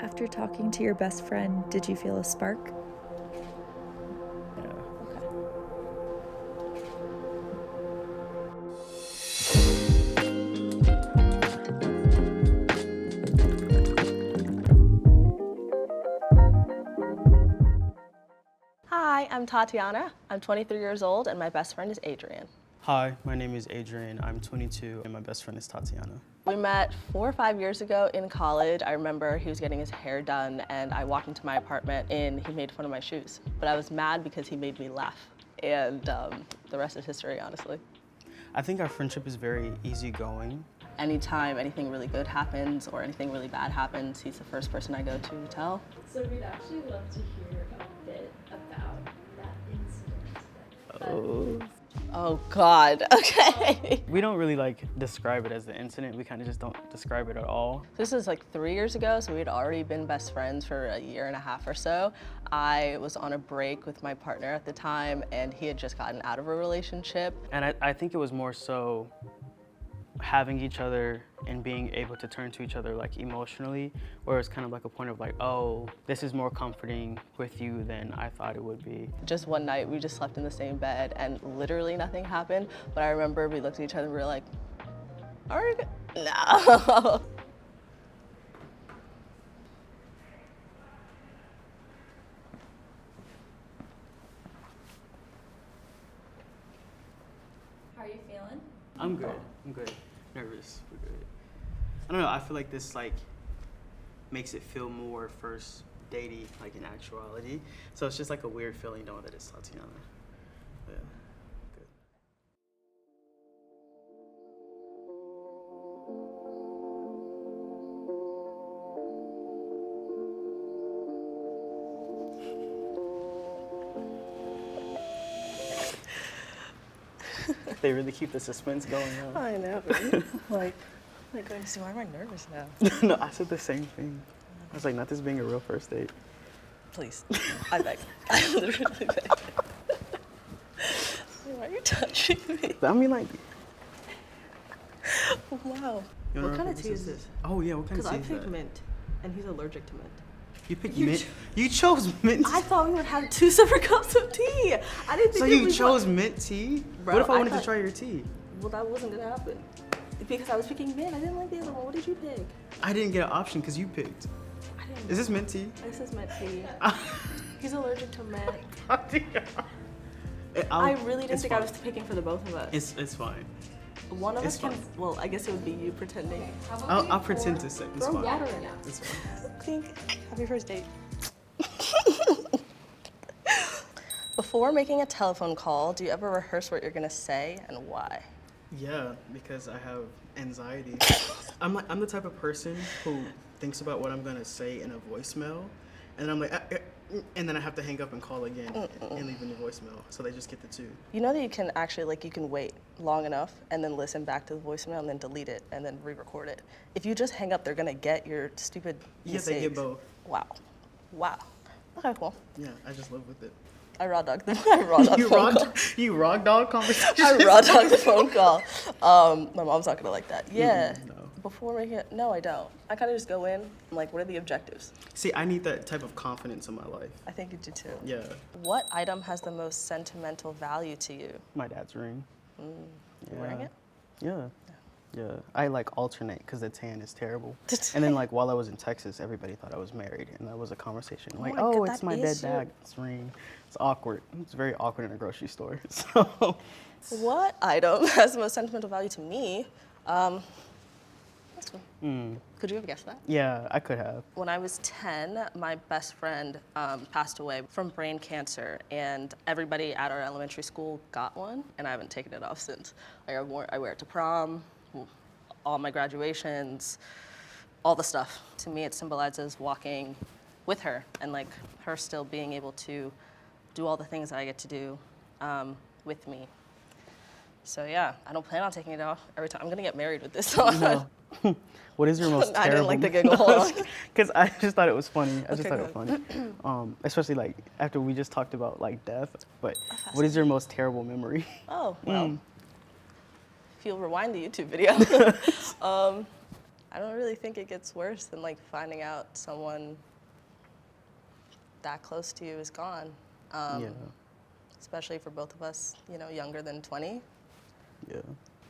After talking to your best friend, did you feel a spark? Yeah. Okay. Hi, I'm Tatiana. I'm 23 years old and my best friend is Adrian. Hi, my name is Adrian. I'm 22 and my best friend is Tatiana. We met 4 or 5 years ago in college. I remember he was getting his hair done and I walked into my apartment and he made fun of my shoes. But I was mad because he made me laugh. And the rest is history, honestly. I think our friendship is very easygoing. Anytime anything really good happens or anything really bad happens, he's the first person I go to tell. So we'd actually love to hear a bit about that incident. Oh God, okay. We don't really describe it as the incident. We kind of just don't describe it at all. This is like 3 years ago, so we'd already been best friends for a year and a half or so. I was on a break with my partner at the time, and he had just gotten out of a relationship. And I think it was more so having each other and being able to turn to each other emotionally, where it's kind of like a point of oh, this is more comforting with you than I thought it would be. Just one night, we just slept in the same bed, and literally nothing happened. But I remember we looked at each other and we were like, are we good? No. How are you feeling? I'm good. I'm good. Nervous. We're good. I don't know. I feel like this makes it feel more first datey, in actuality. So it's just a weird feeling knowing that it's Tatiana. Yeah. Good. They really keep the suspense going on. I know. Like going to see, why am I nervous now? No, I said the same thing. I was like, not this being a real first date. Please, I beg. I literally beg. Why are you touching me? I mean, Wow. You wanna What rock, kind of paper, tea is scissors? this? Oh yeah, what kind Because of tea I is picked that? mint, and he's allergic to mint. You picked mint? You chose mint? I thought we would have 2 separate cups of tea. I didn't think So it you was chose mint tea? Bro, What if I I wanted to thought- try your tea? Well, that wasn't gonna happen. Because I was picking mint. I didn't like the other one. What did you pick? I didn't get an option because you picked. I didn't. Is this mint tea? This is mint tea. He's allergic to mint. I really didn't think I was picking for the both of us. It's fine. One of it's us can. fine. Well, I guess it would be you pretending. I'll pretend to say it's Throw fine. water in it. It's fine. Clink. Happy first date. Before making a telephone call, do you ever rehearse what you're gonna say and why? Yeah, because I have anxiety. I'm the type of person who thinks about what I'm gonna say in a voicemail, and I'm like, and then I have to hang up and call again and leave a new voicemail. So they just get the 2. You know that you can actually, you can wait long enough and then listen back to the voicemail and then delete it and then re-record it. If you just hang up, they're gonna get your stupid Yeah, they get mistakes. both. Wow. Okay, cool. Yeah, I just live with it. I raw dogged the phone call. You rock dog conversation. I raw dogged the phone call. My mom's not gonna like that. Yeah. No. Before making it, no, I don't. I kind of just go in. I'm like, what are the objectives? See, I need that type of confidence in my life. I think you do too. Yeah. What item has the most sentimental value to you? My dad's ring. You Yeah. wearing it? Yeah. Yeah. I alternate because the tan is terrible. And then while I was in Texas, everybody thought I was married, and that was a conversation. my Oh, God, it's that my is dead your- dad's ring. It's awkward. It's very awkward in a grocery store. So. What item has the most sentimental value to me? This one. Could you have guessed that? Yeah, I could have. When I was 10, my best friend passed away from brain cancer, and everybody at our elementary school got one, and I haven't taken it off since. I wear it to prom, all my graduations, all the stuff. To me, it symbolizes walking with her and her still being able to do all the things I get to do with me. So yeah, I don't plan on taking it off every time. I'm gonna get married with this on. No. What is your most terrible? I didn't like the giggle. Hold on. Because I just thought it was funny. I just Okay, thought it was funny. Especially after we just talked about death. But what is your most terrible memory? Oh, well. If you'll rewind the YouTube video. I don't really think it gets worse than like finding out someone that close to you is gone. Yeah. Especially for both of us, you know, younger than 20. Yeah.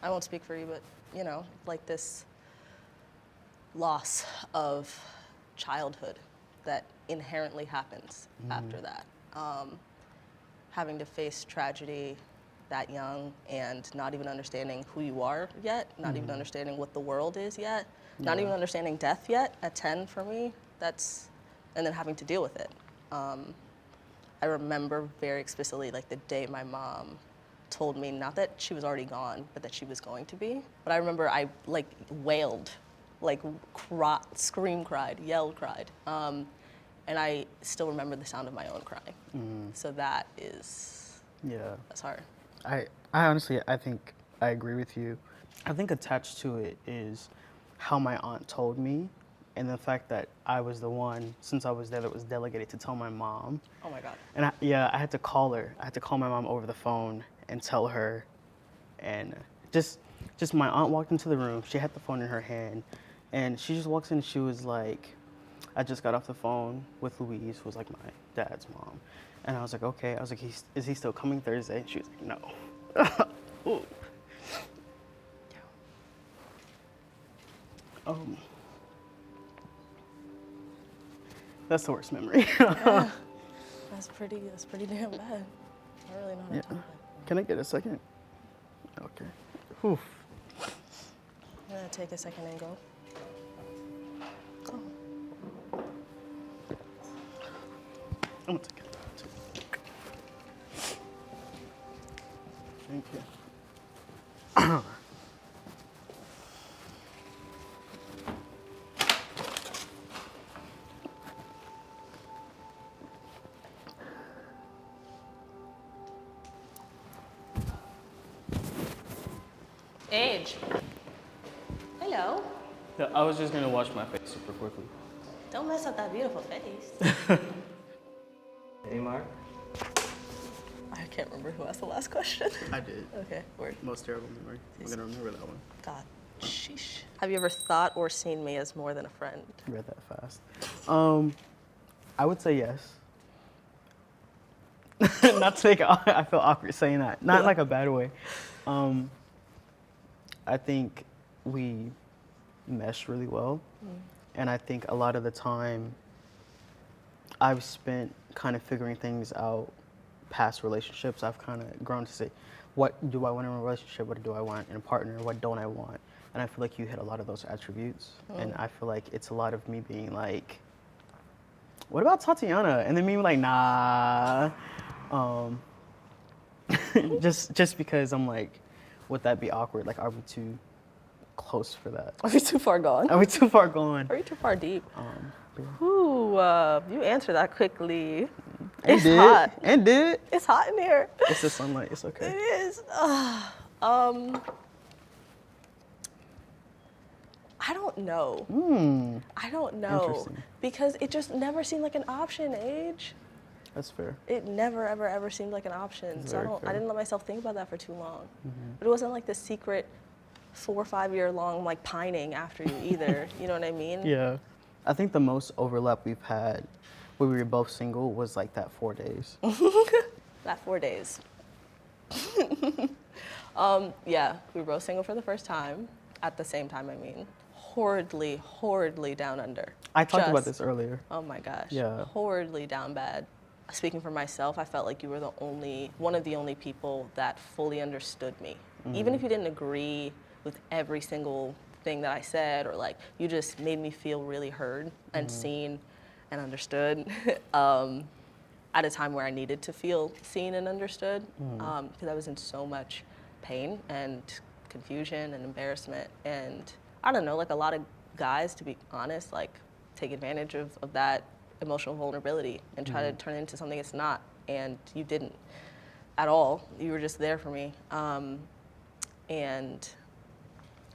I won't speak for you, but, you know, like this loss of childhood that inherently happens after that. Having to face tragedy that young and not even understanding who you are yet, not even understanding what the world is yet, not even understanding death yet at 10 for me, and then having to deal with it. I remember very explicitly like the day my mom told me, not that she was already gone, but that she was going to be. But I remember I like wailed, like cried, yelled, cried. And I still remember the sound of my own crying. So that's hard. I honestly, I think I agree with you. I think attached to it is how my aunt told me, and the fact that I was the one, since I was there, that was delegated to tell my mom. Oh my God. And I had to call her. I had to call my mom over the phone and tell her. And just my aunt walked into the room. She had the phone in her hand, and she just walks in and she was like, I just got off the phone with Louise, who was like my dad's mom. And I was like, okay. I was like, is he still coming Thursday? And she was like, no. Ooh. Yeah. That's the worst memory. Yeah, that's pretty damn bad. I don't really know how to talk about it. Can I get a second? Okay. Whew. I'm gonna take a second and go. Oh. I'm gonna take it. Thank you. Age. Hello. Yeah, I was just gonna wash my face super quickly. Don't mess up that beautiful face. Hey, Mark. I can't remember who asked the last question. I did. Okay, word. Most terrible memory. I'm gonna remember that one. God, sheesh. Have you ever thought or seen me as more than a friend? You read that fast. I would say yes. Not to make it, I feel awkward saying that. Not in like a bad way. I think we mesh really well. And I think a lot of the time I've spent kind of figuring things out past relationships. I've kind of grown to say, what do I want in a relationship? What do I want in a partner? What don't I want? And I feel like you hit a lot of those attributes. And I feel like it's a lot of me being like, what about Tatiana? And then me like, nah. Just because I'm like, would that be awkward? Like, are we too close for that? Are we too far gone? Are we too far gone? Are we too far deep? Yeah. Ooh, you answered that quickly. And It's did. hot. And did. It's hot in here. It's the sunlight. It's It okay. is. I don't know. I don't know. Interesting. Because it just never seemed like an option, Age. That's fair. It never, ever, ever seemed like an option. That's So very I fair. didn't let myself think about that for too long. But it wasn't like the secret 4 or 5 year long like pining after you either. You know what I mean? Yeah. I think the most overlap we've had when we were both single was like that 4 days. That 4 days. Yeah, we were both single for the first time. At the same time, I mean. Horridly down under. I talked about Just- this earlier. Oh my gosh. Yeah. Horridly down bad. Speaking for myself, I felt like you were one of the only people that fully understood me. Even if you didn't agree with every single thing that I said, or like, you just made me feel really heard and seen and understood at a time where I needed to feel seen and understood, because I was in so much pain and confusion and embarrassment. And I don't know, like a lot of guys, to be honest, like take advantage of that emotional vulnerability and try to turn it into something it's not. And you didn't at all. You were just there for me. And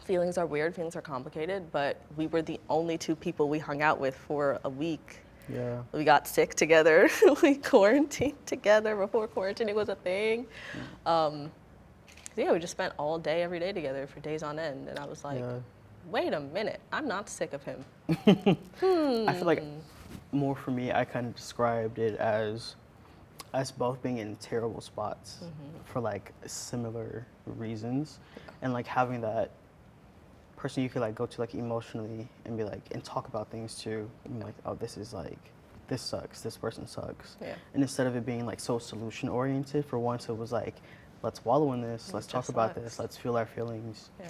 feelings are weird, feelings are complicated, but we were the only 2 people we hung out with for a week. Yeah. We got sick together. We quarantined together before quarantining was a thing. Yeah, we just spent all day, every day together for days on end. And I was like, Yeah. wait a minute, I'm not sick of him. I feel like more for me, I kind of described it as us both being in terrible spots for like similar reasons, and like having that person you could like go to like emotionally and be like and talk about things to, and be like, oh, this is like, this sucks, this person sucks. Yeah. And instead of it being like so solution oriented, for once it was like, let's wallow in this, let's talk about this, let's feel our feelings. Yeah.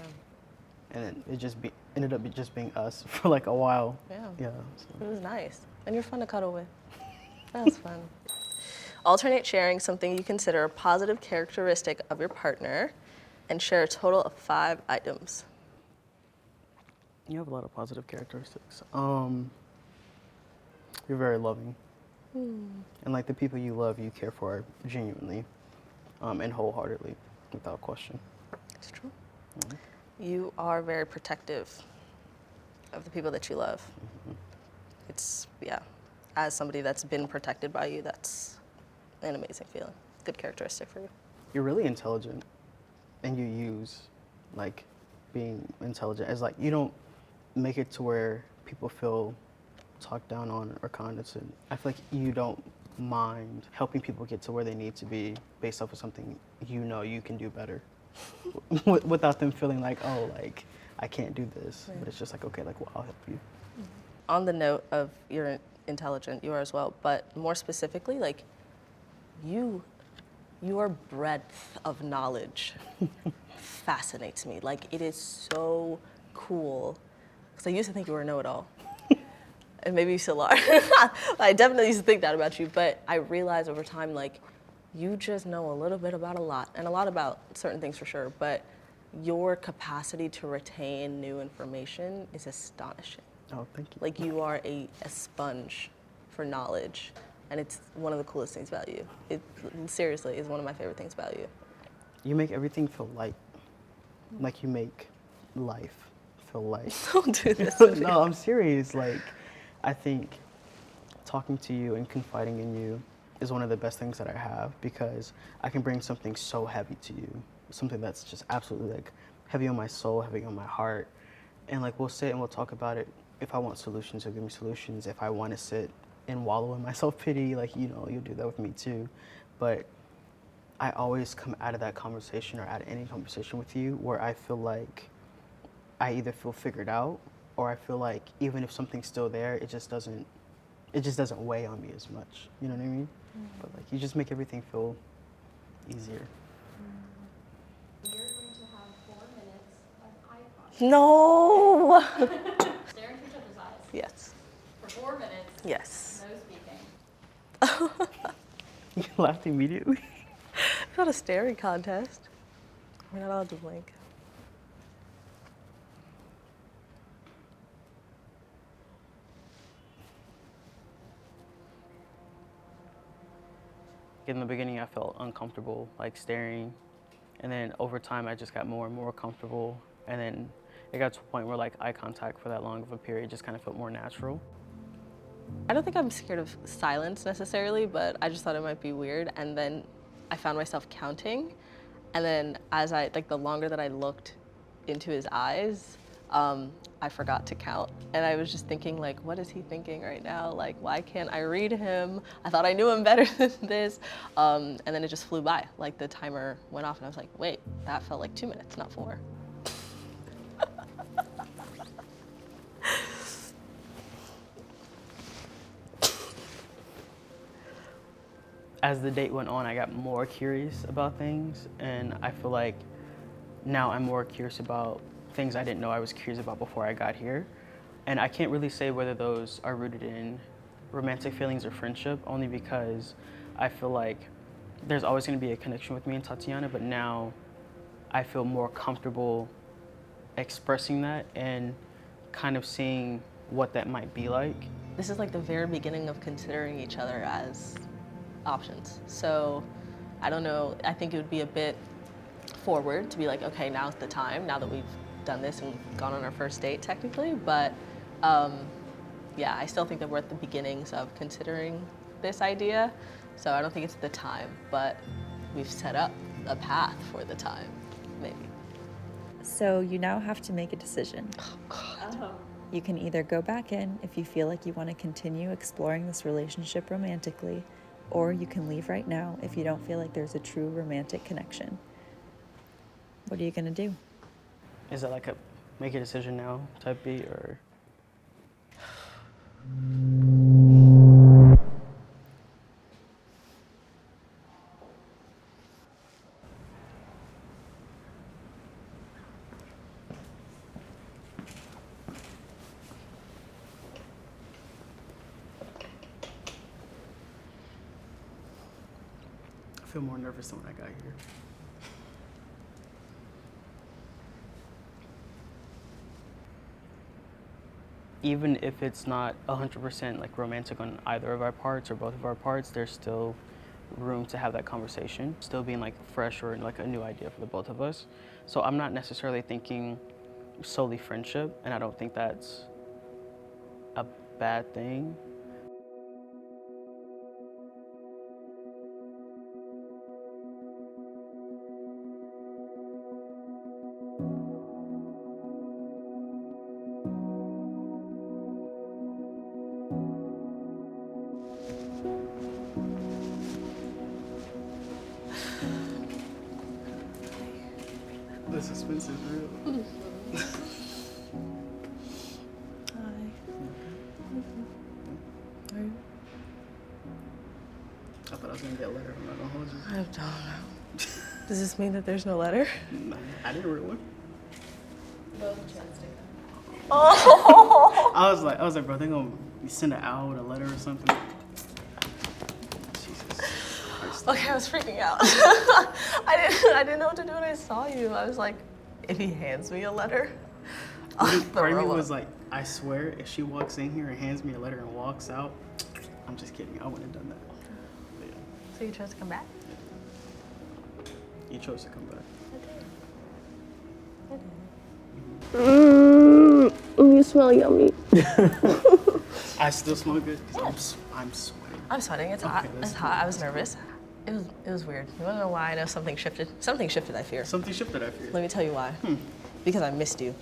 And then it just ended up just being us for like a while. Yeah. Yeah. It was nice. And you're fun to cuddle with. That was fun. Alternate sharing something you consider a positive characteristic of your partner and share a total of 5 items. You have a lot of positive characteristics. You're very loving. And like the people you love, you care for genuinely and wholeheartedly, without question. It's true. You are very protective of the people that you love. It's, yeah, as somebody that's been protected by you, that's an amazing feeling. Good characteristic for you. You're really intelligent, and you use like being intelligent as like, you don't make it to where people feel talked down on or condescended. I feel like you don't mind helping people get to where they need to be based off of something you know you can do better without them feeling like, oh, like I can't do this. Right. But it's just like, okay, like, well, I'll help you. On the note of you're intelligent, you are as well, but more specifically, like your breadth of knowledge fascinates me. Like, it is so cool. Because I used to think you were a know-it-all. And maybe you still are. I definitely used to think that about you, but I realized over time, like, you just know a little bit about a lot, and a lot about certain things for sure, but your capacity to retain new information is astonishing. Oh, thank you. Like, you are a sponge for knowledge, and it's one of the coolest things about you. It seriously is one of my favorite things about you. You make everything feel light. Like you make life feel light. Don't do this. No, I'm serious. Like, I think talking to you and confiding in you is one of the best things that I have, because I can bring something so heavy to you, something that's just absolutely like heavy on my soul, heavy on my heart, and like we'll sit and we'll talk about it. If I want solutions, you'll give me solutions. If I want to sit and wallow in my self-pity, like, you know, you'll do that with me too. But I always come out of that conversation or out of any conversation with you where I feel like I either feel figured out, or I feel like even if something's still there, it just doesn't weigh on me as much. You know what I mean? But like, you just make everything feel easier. You're going to have 4 minutes of eye contact. No! Staring into each other's eyes. Yes. For 4 minutes. Yes. No speaking. You laughed immediately. It's not a staring contest. We're not allowed to blink. In the beginning, I felt uncomfortable, like staring. And then over time, I just got more and more comfortable. And then it got to a point where like eye contact for that long of a period just kind of felt more natural. I don't think I'm scared of silence necessarily, but I just thought it might be weird. And then I found myself counting. And then as the longer that I looked into his eyes, I forgot to count. And I was just thinking, like, what is he thinking right now? Like, why can't I read him? I thought I knew him better than this. And then it just flew by. Like, the timer went off and I was like, wait, that felt like 2 minutes, not 4. As the date went on, I got more curious about things, and I feel like now I'm more curious about things I didn't know I was curious about before I got here. And I can't really say whether those are rooted in romantic feelings or friendship, only because I feel like there's always going to be a connection with me and Tatiana, but now I feel more comfortable expressing that and kind of seeing what that might be like. This is like the very beginning of considering each other as options. So I don't know, I think it would be a bit forward to be like, okay, now's the time, now that we've done this and gone on our first date technically, but yeah, I still think that we're at the beginnings of considering this idea. So I don't think it's the time, but we've set up a path for the time, maybe. So you now have to make a decision. Oh, You can either go back in if you feel like you want to continue exploring this relationship romantically, or you can leave right now if you don't feel like there's a true romantic connection. What are you gonna do? Is it like a make a decision now type beat, or? I feel more nervous than when I got here. Even if it's not 100% like romantic on either of our parts or both of our parts, there's still room to have that conversation, still being like fresh or like a new idea for the both of us. So I'm not necessarily thinking solely friendship, and I don't think that's a bad thing. The suspense is real. I thought I was gonna get a letter. I'm not gonna hold you. I don't know. Does this mean that there's no letter? No, I didn't read one. Oh! I was like, bro, they gonna send it out a letter or something. Jesus Christ. Okay, I was freaking out. I didn't know what to do when I saw you. I was like, if he hands me a letter, Part of me was like, I swear, if she walks in here and hands me a letter and walks out, I'm just kidding. I wouldn't have done that. But yeah, So you chose to come back? you chose to come back. You smell yummy. I still smell good because I'm sweating. I'm sweating. It's hot. Okay, It's hot. I was nervous. It was weird. You wanna know why? I know something shifted. Something shifted, I fear. Something shifted, I fear. Let me tell you why. Because I missed you.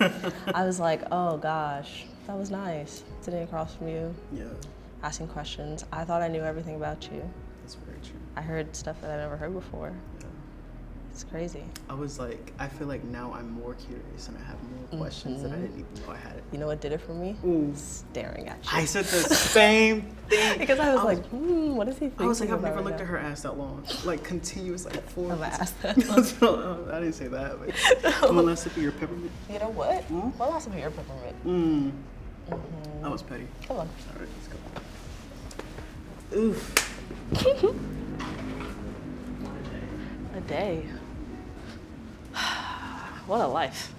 I was like, oh gosh, that was nice. Sitting across from you, Yeah, asking questions. I thought I knew everything about you. that's very true. I heard stuff that I never heard before. Yeah. It's crazy. I was like, I feel like now I'm more curious and I have more questions that I didn't even know I had. You know what did it for me? Ooh. Staring at you. I said the same thing. Because I was like, what is he thinking? I was like, I've about never right looked now? at her ass that long. Like, continuous, like, 4 Have I months. asked that? No, I didn't say that, but one last sip of your peppermint. You know what? What last of your peppermint? That was petty. Come on. All right, let's go. Oof. A day. What a life.